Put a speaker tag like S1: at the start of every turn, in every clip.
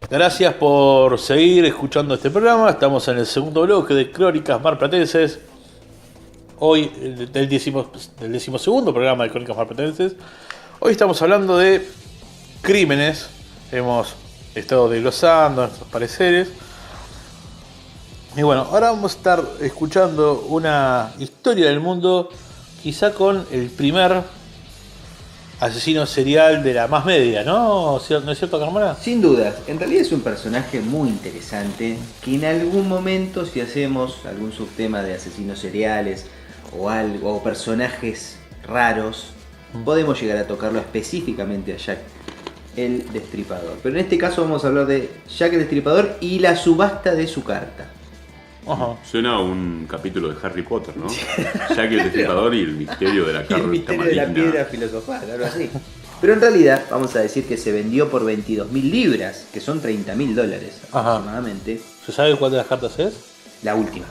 S1: Gracias por seguir escuchando este programa. Estamos en el segundo bloque de Crónicas Marplatenses. Hoy, del decimosegundo programa de Crónicas Marplatenses. Hoy estamos hablando de crímenes. Hemos estado desglosando nuestros pareceres. Y bueno, ahora vamos a estar escuchando una historia del mundo, quizá con el primer asesino serial de la más media, ¿no? ¿No es cierto, Carmona?
S2: Sin dudas, en realidad es un personaje muy interesante que en algún momento, si hacemos algún subtema de asesinos seriales o algo, o personajes raros, podemos llegar a tocarlo específicamente a Jack el Destripador. Pero en este caso vamos a hablar de Jack el Destripador y la subasta de su carta.
S3: Ajá. Suena a un capítulo de Harry Potter, ¿no? Jack el Destripador y el misterio de la carta
S2: maligna. El misterio
S3: maligna.
S2: de la piedra filosofal, algo así. Pero en realidad vamos a decir que se vendió por 22.000 libras, que son $30.000 aproximadamente.
S1: ¿Se sabe cuál de las cartas es?
S2: La última.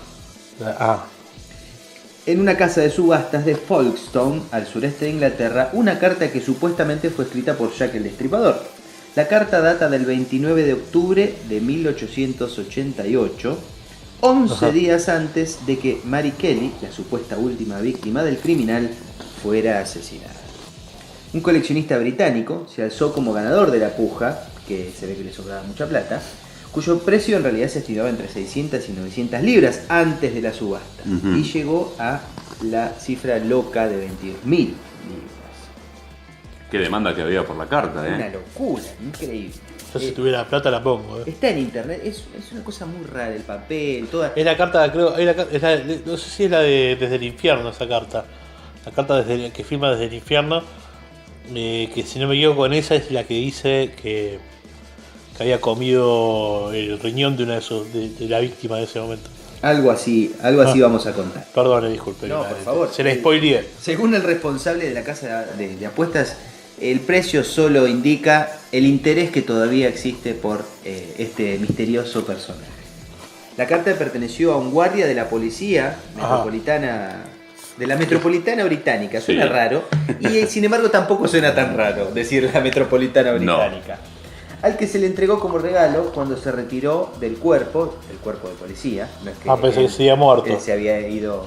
S2: En una casa de subastas de Folkestone, al sureste de Inglaterra, una carta que supuestamente fue escrita por Jack el Destripador. La carta data del 29 de octubre de 1888, 11 días antes de que Mary Kelly, la supuesta última víctima del criminal, fuera asesinada. Un coleccionista británico se alzó como ganador de la puja, que se ve que le sobraba mucha plata, cuyo precio en realidad se estimaba entre 600 y 900 libras antes de la subasta, y llegó a la cifra loca de 22.000 libras.
S3: Qué demanda que había por la carta,
S2: Una locura, increíble.
S1: Yo si tuviera plata la pongo.
S2: Está en internet, es una cosa muy rara, el papel, toda...
S1: Es la carta, creo, no sé si es la de Desde el Infierno esa carta. La carta que firma Desde el Infierno, que si no me equivoco con esa es la que dice que había comido el riñón de una de la víctima de ese momento.
S2: Algo así vamos a contar.
S1: Perdón, disculpe.
S2: No, por favor.
S1: Se la spoileé.
S2: Según el responsable de la casa de apuestas, el precio solo indica el interés que todavía existe por este misterioso personaje. La carta perteneció a un guardia de la policía metropolitana, de la metropolitana británica. Suena raro, y sin embargo tampoco suena tan raro decir la metropolitana británica. No. Al que se le entregó como regalo cuando se retiró del cuerpo de policía. No es que
S1: pensé que se había muerto.
S2: Él se había ido,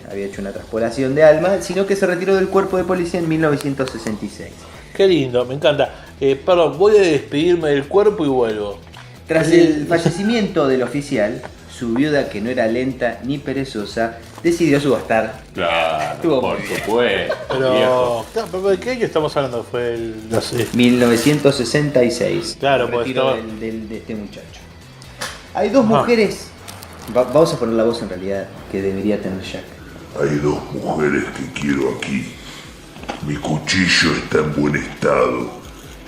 S2: había hecho una traspolación de alma, sino que se retiró del cuerpo de policía en 1966.
S1: Qué lindo, me encanta. Perdón, voy a despedirme del cuerpo y vuelvo.
S2: Tras el fallecimiento del oficial, su viuda, que no era lenta ni perezosa, decidió subastar.
S3: Claro, por supuesto.
S1: Pero ¿de qué año estamos hablando? Fue el...
S2: No sé. 1966.
S1: Claro, pues
S2: retiro de este muchacho. Hay dos mujeres. Vamos a poner la voz en realidad que debería tener Jack.
S4: Hay dos mujeres que quiero aquí. Mi cuchillo está en buen estado.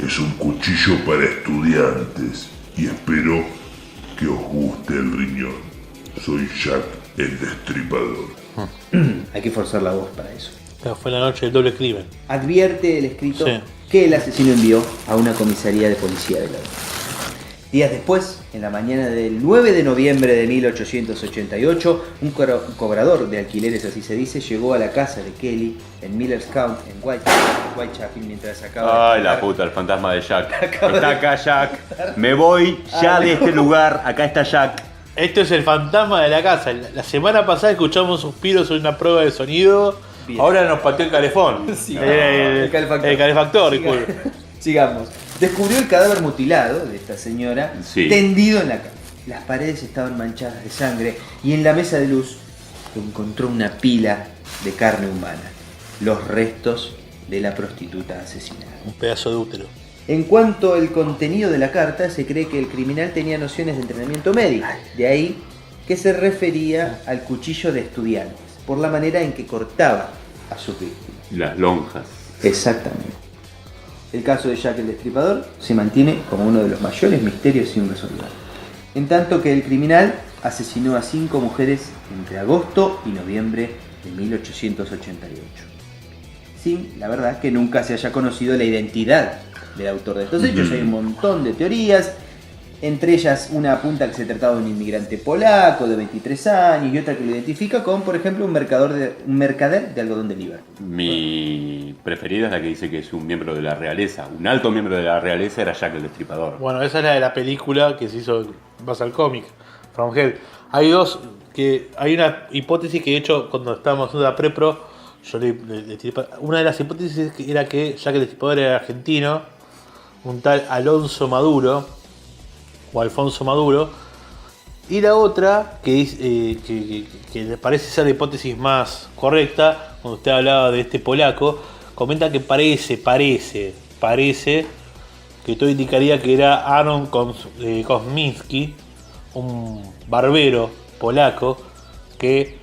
S4: Es un cuchillo para estudiantes y espero que os guste el riñón. Soy Jack el Destripador.
S2: Hay que forzar la voz para eso.
S1: Fue la noche del doble crimen.
S2: Advierte el escrito que el asesino envió a una comisaría de policía de Londres. Días después, en la mañana del 9 de noviembre de 1888, un cobrador de alquileres, así se dice, llegó a la casa de Kelly en Miller's Count, en Whitechapel, mientras sacaba...
S3: ¡Ay, la puta, el fantasma de Jack! Está acá Jack. Me voy ya de este lugar. Acá está Jack.
S1: Esto es el fantasma de la casa. La semana pasada escuchamos suspiros en una prueba de sonido. Bien. Ahora nos pateó el calefón. El calefactor, disculpe.
S2: Sigamos. Descubrió el cadáver mutilado de esta señora, tendido en la cama. Las paredes estaban manchadas de sangre y en la mesa de luz encontró una pila de carne humana. Los restos de la prostituta asesinada.
S1: Un pedazo de útero.
S2: En cuanto al contenido de la carta, se cree que el criminal tenía nociones de entrenamiento médico. De ahí que se refería al cuchillo de estudiantes, por la manera en que cortaba a sus víctimas.
S3: Las lonjas.
S2: Exactamente. El caso de Jack el Destripador se mantiene como uno de los mayores misterios sin resolver. En tanto que el criminal asesinó a 5 mujeres entre agosto y noviembre de 1888. Sin, la verdad, que nunca se haya conocido la identidad del autor de estos hechos. Hay un montón de teorías. Entre ellas una apunta que se trataba de un inmigrante polaco de 23 años y otra que lo identifica con, por ejemplo, un mercader de algodón de Liverpool.
S3: Mi preferida es la que dice que es un miembro de la realeza. Un alto miembro de la realeza era Jack el Destripador.
S1: Bueno, esa es la de la película que se hizo base al cómic, From Hell. Hay dos, que hay una hipótesis que de hecho cuando estábamos haciendo la prepro, yo le tiré una de las hipótesis era que Jack el Destripador era argentino, un tal Alonso Maduro, o Alfonso Maduro, y la otra que parece ser la hipótesis más correcta, cuando usted hablaba de este polaco, comenta que parece que todo indicaría que era Aaron Kosminski, un barbero polaco que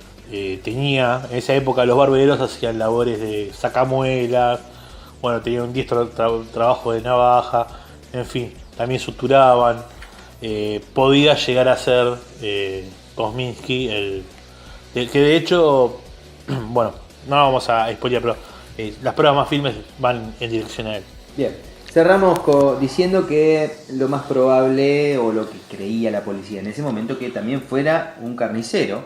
S1: tenía, en esa época los barberos hacían labores de sacamuelas, bueno, tenían un diestro trabajo de navaja, en fin, también suturaban. Podía llegar a ser Kosminski, que de hecho, bueno, no vamos a spoilear, pero las pruebas más firmes van en dirección a él.
S2: Bien, cerramos diciendo que lo más probable, o lo que creía la policía en ese momento, que también fuera un carnicero,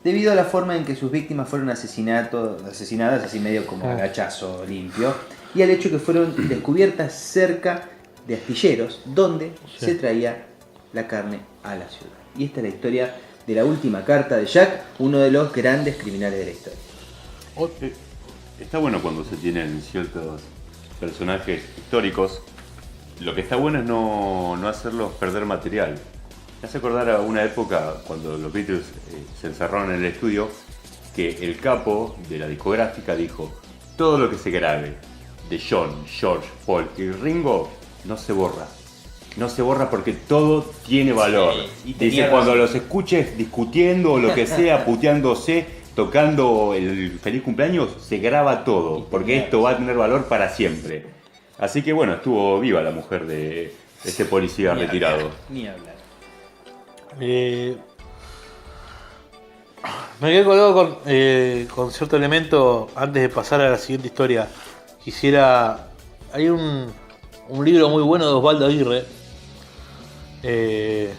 S2: debido a la forma en que sus víctimas fueron asesinadas así medio como a hachazo limpio, y al hecho que fueron descubiertas cerca de astilleros donde se traía la carne a la ciudad. Y esta es la historia de la última carta de Jack, uno de los grandes criminales de la historia.
S3: Está bueno cuando se tienen ciertos personajes históricos. Lo que está bueno es no hacerlos perder material. Me hace acordar a una época cuando los Beatles se encerraron en el estudio, que el capo de la discográfica dijo: todo lo que se grabe de John, George, Paul y Ringo no se borra. No se borra porque todo tiene valor. Sí, dice, cuando los escuches discutiendo o lo que sea, puteándose, tocando el feliz cumpleaños, se graba todo, porque esto va a tener valor para siempre. Así que bueno, estuvo viva la mujer de ese policía retirado.
S2: Ni hablar.
S1: Me quedé colgado con cierto elemento. Antes de pasar a la siguiente historia, hay un libro muy bueno de Osvaldo Aguirre, que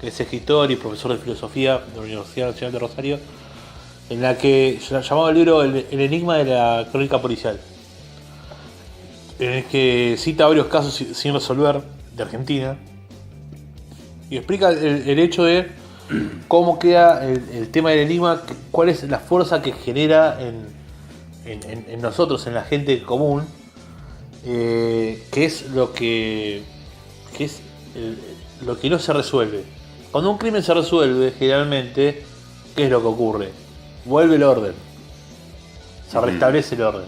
S1: es escritor y profesor de filosofía de la Universidad Nacional de Rosario, en la que llamado el libro El enigma de la crónica policial, en el que cita varios casos sin resolver de Argentina y explica el hecho de cómo queda el tema del enigma, cuál es la fuerza que genera en nosotros, en la gente común, que es lo que no se resuelve. Cuando un crimen se resuelve, generalmente, ¿qué es lo que ocurre? Vuelve el orden, se restablece el orden.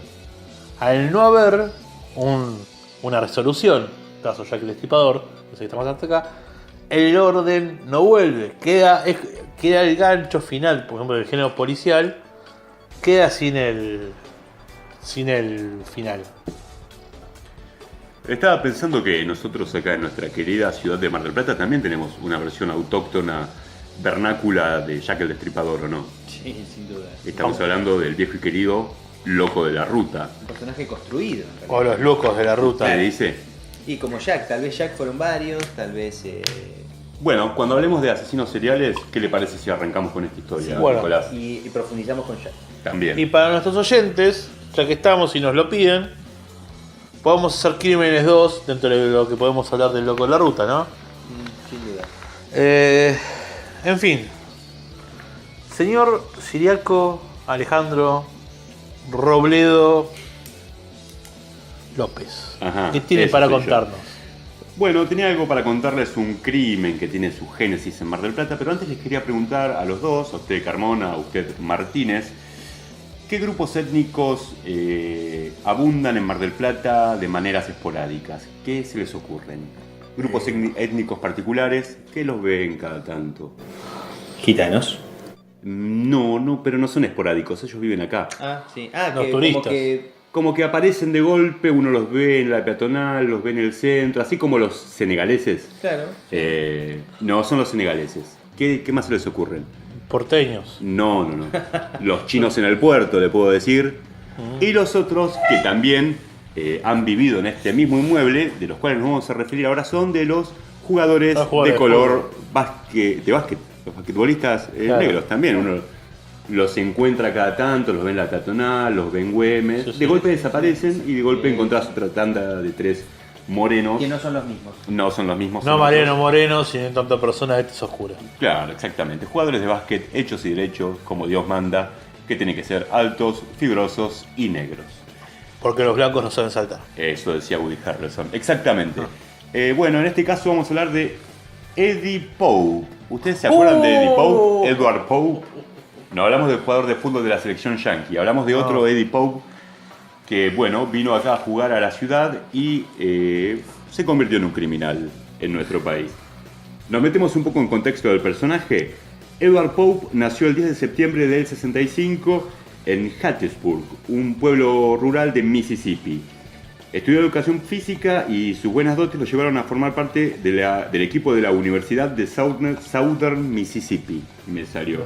S1: Al no haber una resolución, caso Jack el Destripador, que estamos hasta acá, el orden no vuelve, queda el gancho final, por ejemplo, del género policial, queda sin el final.
S3: Estaba pensando que nosotros acá en nuestra querida ciudad de Mar del Plata también tenemos una versión autóctona vernácula de Jack el Destripador, ¿o no?
S2: Sí, sin duda.
S3: Estamos hablando del viejo y querido Loco de la Ruta.
S2: Un personaje construido.
S1: O los locos de la ruta.
S3: ¿Qué dice?
S2: Y como Jack, tal vez Jack fueron varios, tal vez...
S3: Bueno, cuando hablemos de asesinos seriales, ¿qué le parece si arrancamos con esta historia,
S1: Sí, bueno.
S3: Nicolás?
S2: Y profundizamos con Jack.
S3: También.
S1: Y para nuestros oyentes, ya que estamos y nos lo piden, podemos hacer Crímenes 2 dentro de lo que podemos hablar del loco de la ruta, ¿no?
S2: Sin duda.
S1: En fin, señor Siriaco Alejandro Robledo López,
S3: Ajá,
S1: ¿qué tiene
S3: ese
S1: para
S3: soy yo.
S1: contarnos?
S3: Bueno, tenía algo para contarles, un crimen que tiene su génesis en Mar del Plata, pero antes les quería preguntar a los dos, a usted Carmona, a usted Martínez, ¿qué grupos étnicos abundan en Mar del Plata de maneras esporádicas? ¿Qué se les ocurren? ¿Grupos étnicos particulares? ¿Qué los ven cada tanto?
S2: Gitanos.
S3: No, pero no son esporádicos, ellos viven acá.
S2: Ah, sí. Ah,
S1: Los
S2: que
S1: turistas.
S2: como que...
S3: Como que aparecen de golpe, uno los ve en la peatonal, los ve en el centro, así como los senegaleses.
S2: Claro.
S3: No, son los senegaleses. ¿Qué más se les ocurren?
S1: Porteños.
S3: No. Los chinos en el puerto, le puedo decir. Y los otros que también han vivido en este mismo inmueble, de los cuales nos vamos a referir ahora, son de los jugadores
S1: Para jugar
S3: de
S1: al
S3: color de básquet. Los basquetbolistas
S1: Claro.
S3: negros también. Uno los encuentra cada tanto, los ve en la peatonal, los ve en Güemes.
S1: Sí, sí.
S3: De golpe desaparecen y de golpe encontrás otra tanda de 3 morenos.
S2: Que no son los mismos.
S3: No son los mismos.
S1: No
S3: son
S1: Mariano
S3: otros.
S1: Moreno, sino tanta persona de tez oscura.
S3: Claro, exactamente. Jugadores de básquet hechos y derechos, como Dios manda, que tienen que ser altos, fibrosos y negros.
S1: Porque los blancos no saben saltar.
S3: Eso decía Woody Harrelson. Exactamente. Bueno, en este caso vamos a hablar de Eddie Pope. ¿Ustedes se acuerdan de Eddie Pope? Edward Pope. No hablamos del jugador de fútbol de la selección yankee. Hablamos de otro Eddie Pope que, bueno, vino acá a jugar a la ciudad y se convirtió en un criminal en nuestro país. Nos metemos un poco en contexto del personaje. Edward Pope nació el 10 de septiembre del 65 en Hattiesburg, un pueblo rural de Mississippi. Estudió educación física y sus buenas dotes lo llevaron a formar parte del equipo de la Universidad de Southern Mississippi. Me salió.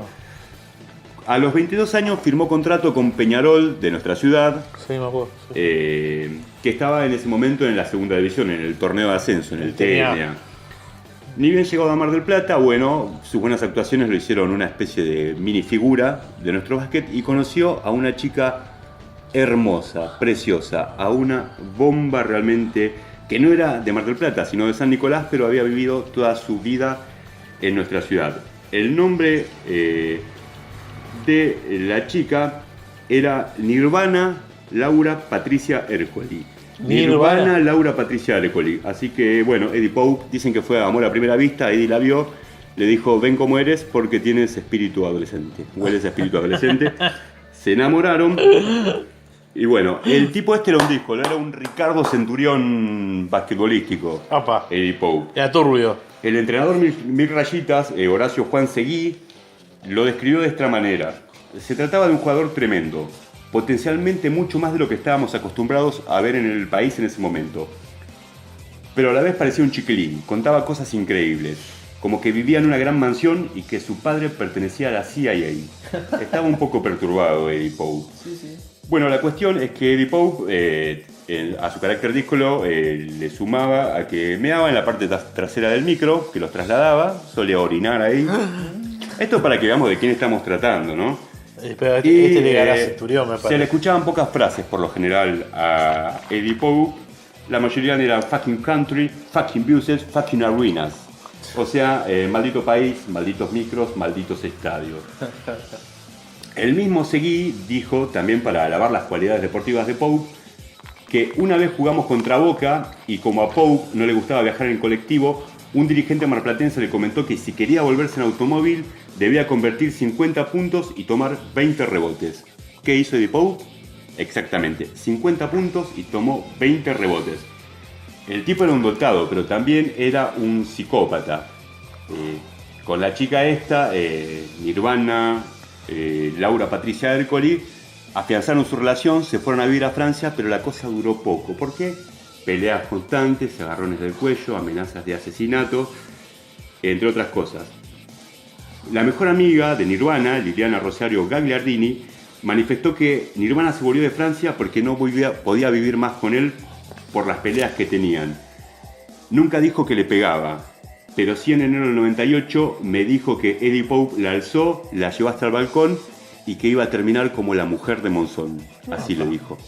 S3: A los 22 años firmó contrato con Peñarol de nuestra ciudad,
S1: Sí, me acuerdo. Sí.
S3: que estaba en ese momento en la segunda división, en el torneo de ascenso, en el
S1: TNA.
S3: TNA. Ni bien llegado a Mar del Plata, bueno, sus buenas actuaciones lo hicieron una especie de mini figura de nuestro básquet y conoció a una chica hermosa, preciosa, a una bomba realmente, que no era de Mar del Plata, sino de San Nicolás, pero había vivido toda su vida en nuestra ciudad. El nombre de la chica era Nirvana Laura Patricia Ercoli. Nirvana Laura Patricia Ercoli. Así que, bueno, Eddie Pope, dicen que fue amor a primera vista. Eddie la vio, le dijo, ven como eres porque tienes espíritu adolescente. Hueles a espíritu adolescente. Se enamoraron. Y bueno, el tipo este era un disco, era un Ricardo Centurión basquetbolístico.
S1: Apa.
S3: Eddie Pope.
S1: Era turbio.
S3: El entrenador Mil Rayitas, Horacio Juan Seguí, lo describió de esta manera. Se trataba de un jugador tremendo, potencialmente mucho más de lo que estábamos acostumbrados a ver en el país en ese momento. Pero a la vez parecía un chiquilín, contaba cosas increíbles, como que vivía en una gran mansión y que su padre pertenecía a la CIA. Estaba un poco perturbado Eddie Pope. Bueno, la cuestión es que Eddie Pope, a su carácter díscolo, le sumaba a que meaba en la parte trasera del micro, que los trasladaba, solía orinar ahí. Esto para que veamos de quién estamos tratando, ¿no?
S1: Pero
S3: Y,
S1: este le ganó a Centurión, me
S3: se
S1: parece.
S3: le escuchaban pocas frases por lo general a Eddie Pope. La mayoría eran fucking country, fucking buses, fucking arenas. O sea, maldito país, malditos micros, malditos estadios. El mismo Seguí dijo, también para alabar las cualidades deportivas de Pope, que una vez jugamos contra Boca y como a Pope no le gustaba viajar en colectivo, un dirigente marplatense le comentó que si quería volverse en automóvil debía convertir 50 puntos y tomar 20 rebotes. ¿Qué hizo Eddie Pope? Exactamente, 50 puntos y tomó 20 rebotes. El tipo era un dotado, pero también era un psicópata. Con la chica esta, Nirvana, Laura Patricia Ercoli, afianzaron su relación, se fueron a vivir a Francia, pero la cosa duró poco. ¿Por qué? Peleas constantes, agarrones del cuello, amenazas de asesinato, entre otras cosas. La mejor amiga de Nirvana, Liliana Rosario Gagliardini, manifestó que Nirvana se volvió de Francia porque no podía vivir más con él por las peleas que tenían. Nunca dijo que le pegaba, pero sí en enero del 98 me dijo que Eddie Pope la alzó, la llevó hasta el balcón y que iba a terminar como la mujer de Monzón. Así le dijo.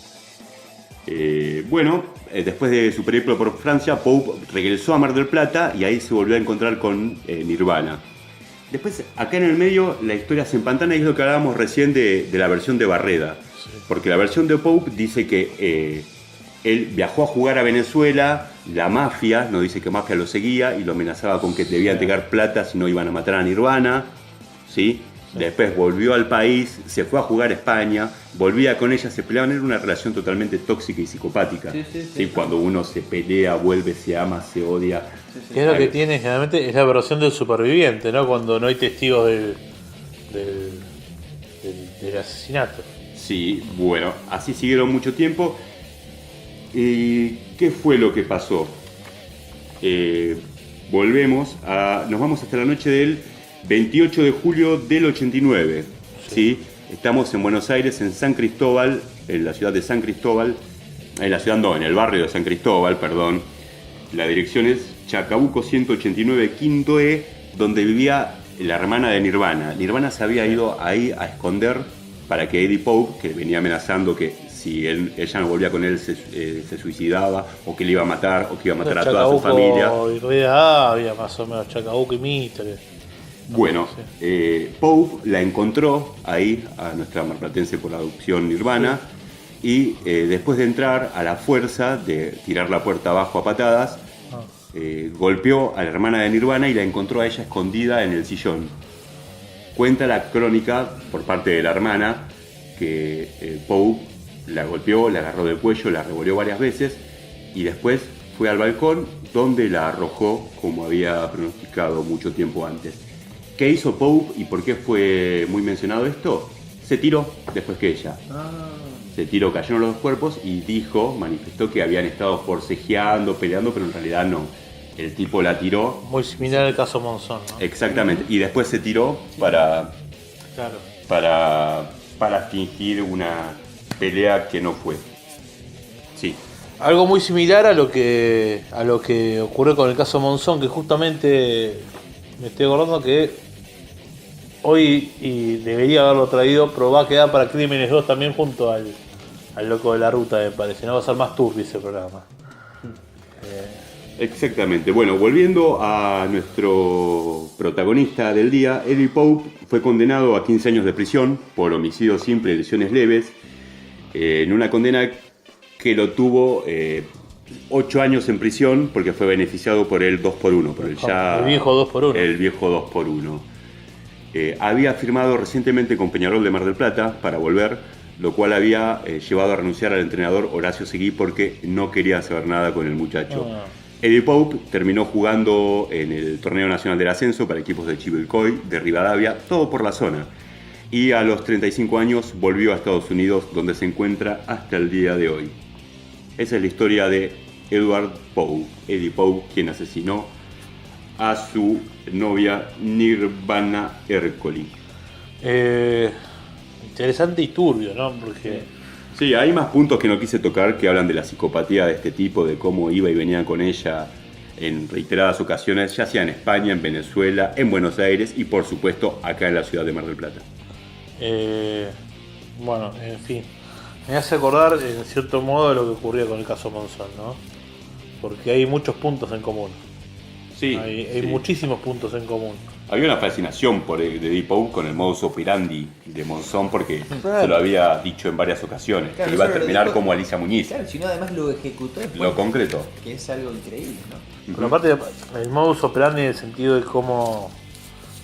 S3: Después de su periplo por Francia, Pope regresó a Mar del Plata y ahí se volvió a encontrar con Nirvana. Después, acá en el medio, la historia se empantana y es lo que hablábamos recién de la versión de Barreda. Sí. Porque la versión de Pope dice que él viajó a jugar a Venezuela, la mafia, no dice que mafia lo seguía y lo amenazaba con que debía entregar plata si no iban a matar a Nirvana, ¿sí? Después volvió al país, se fue a jugar a España, volvía con ella, se peleaban, era una relación totalmente tóxica y psicopática. Sí, cuando uno se pelea, vuelve, se ama, se odia.
S1: Es lo que tiene generalmente, es la versión del superviviente, ¿no? Cuando no hay testigos del asesinato.
S3: Sí, bueno, así siguieron mucho tiempo. ¿Qué fue lo que pasó? Nos vamos hasta la noche del 28 de julio del 89. ¿Sí? Estamos en Buenos Aires, en San Cristóbal, en la ciudad de San Cristóbal. En el barrio de San Cristóbal, perdón. La dirección es Chacabuco 189 Quinto E, donde vivía la hermana de Nirvana. Nirvana se había ido ahí a esconder para que Eddie Pope, que venía amenazando que si ella no volvía con él se suicidaba, o que le iba a matar, o que iba a matar a toda su familia.
S1: Y Rea había más o menos Chacabuco y Mitre.
S3: Bueno, Pope la encontró ahí, a nuestra marplatense por adopción Nirvana, y después de entrar a la fuerza, de tirar la puerta abajo a patadas, golpeó a la hermana de Nirvana y la encontró a ella escondida en el sillón. Cuenta la crónica por parte de la hermana que Pope la golpeó, la agarró del cuello, la revolvió varias veces y después fue al balcón donde la arrojó como había pronosticado mucho tiempo antes. ¿Qué hizo Pope y por qué fue muy mencionado esto? Se tiró después que ella. Se tiró, cayeron los dos cuerpos y manifestó que habían estado forcejeando, peleando, pero en realidad no. El tipo la tiró.
S1: Muy similar al caso Monzón, ¿no?
S3: Exactamente. Y después se tiró para fingir una pelea que no fue. Sí.
S1: Algo muy similar a lo que ocurrió con el caso Monzón, que justamente me estoy acordando que hoy, y debería haberlo traído, pero va a quedar para Crímenes 2 también junto al loco de la ruta, me parece. No va a ser más turbio ese programa.
S3: Exactamente. Bueno, volviendo a nuestro protagonista del día, Eddie Pope fue condenado a 15 años de prisión por homicidio simple y lesiones leves, en una condena que lo tuvo 8 años en prisión porque fue beneficiado por el 2x1, por el
S1: viejo 2x1.
S3: El viejo 2x1. Había firmado recientemente con Peñarol de Mar del Plata para volver, lo cual había llevado a renunciar al entrenador Horacio Seguí porque no quería saber nada con el muchacho. Eddie Pope terminó jugando en el Torneo Nacional del Ascenso para equipos de Chivilcoy, de Rivadavia, todo por la zona. Y a los 35 años volvió a Estados Unidos, donde se encuentra hasta el día de hoy. Esa es la historia de Edward Pope, Eddie Pope, quien asesinó a su novia Nirvana Ercoli.
S1: Interesante y turbio, ¿no? Porque
S3: sí, hay más puntos que no quise tocar que hablan de la psicopatía de este tipo, de cómo iba y venía con ella en reiteradas ocasiones, ya sea en España, en Venezuela, en Buenos Aires y por supuesto acá en la ciudad de Mar del Plata.
S1: Bueno, en fin, me hace acordar en cierto modo de lo que ocurría con el caso Monzón, ¿no? Porque hay muchos puntos en común.
S3: Sí,
S1: hay muchísimos puntos en común.
S3: Había una fascinación por de Eddie Pope con el modus operandi de Monzón porque se lo había dicho en varias ocasiones, que iba a terminar como Alicia Muñiz.
S2: Claro, sino además lo ejecutó después.
S3: Lo concretó.
S2: Que es algo increíble, ¿no?
S1: Pero aparte, el modus operandi en el sentido de cómo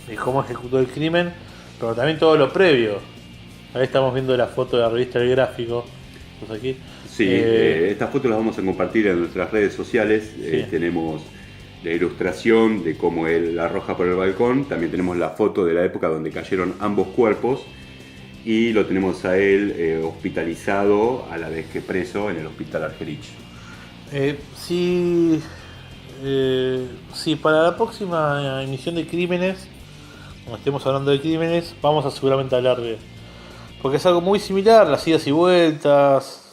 S1: ejecutó el crimen, pero también todo lo previo. Ahí estamos viendo la foto de la revista El Gráfico. ¿Estás aquí?
S3: Sí, estas fotos las vamos a compartir en nuestras redes sociales.
S1: Sí.
S3: Tenemos la ilustración de cómo él la arroja por el balcón. También tenemos la foto de la época donde cayeron ambos cuerpos. Y lo tenemos a él hospitalizado a la vez que preso en el hospital Argerich.
S1: Sí, para la próxima emisión de Crímenes, cuando estemos hablando de crímenes, vamos a seguramente hablar de... Porque es algo muy similar, las idas y vueltas.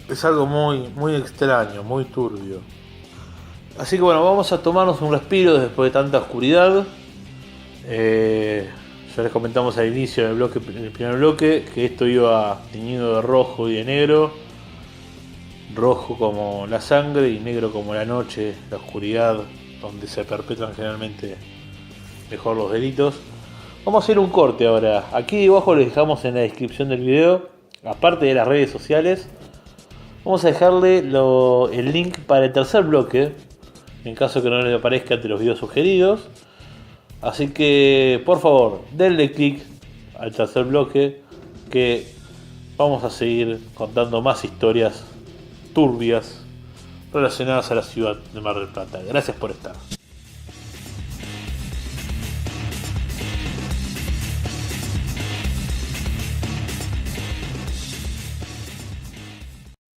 S1: Es algo muy, muy extraño, muy turbio. Así que bueno, vamos a tomarnos un respiro después de tanta oscuridad. Ya les comentamos al inicio del bloque, en el primer bloque, que esto iba teñido de rojo y de negro. Rojo como la sangre y negro como la noche, la oscuridad, donde se perpetran generalmente mejor los delitos. Vamos a hacer un corte ahora. Aquí debajo les dejamos en la descripción del video, aparte de las redes sociales, vamos a dejarle el link para el tercer bloque, en caso que no les aparezca entre los videos sugeridos. Así que por favor, denle click al tercer bloque, que vamos a seguir contando más historias turbias relacionadas a la ciudad de Mar del Plata. Gracias por estar.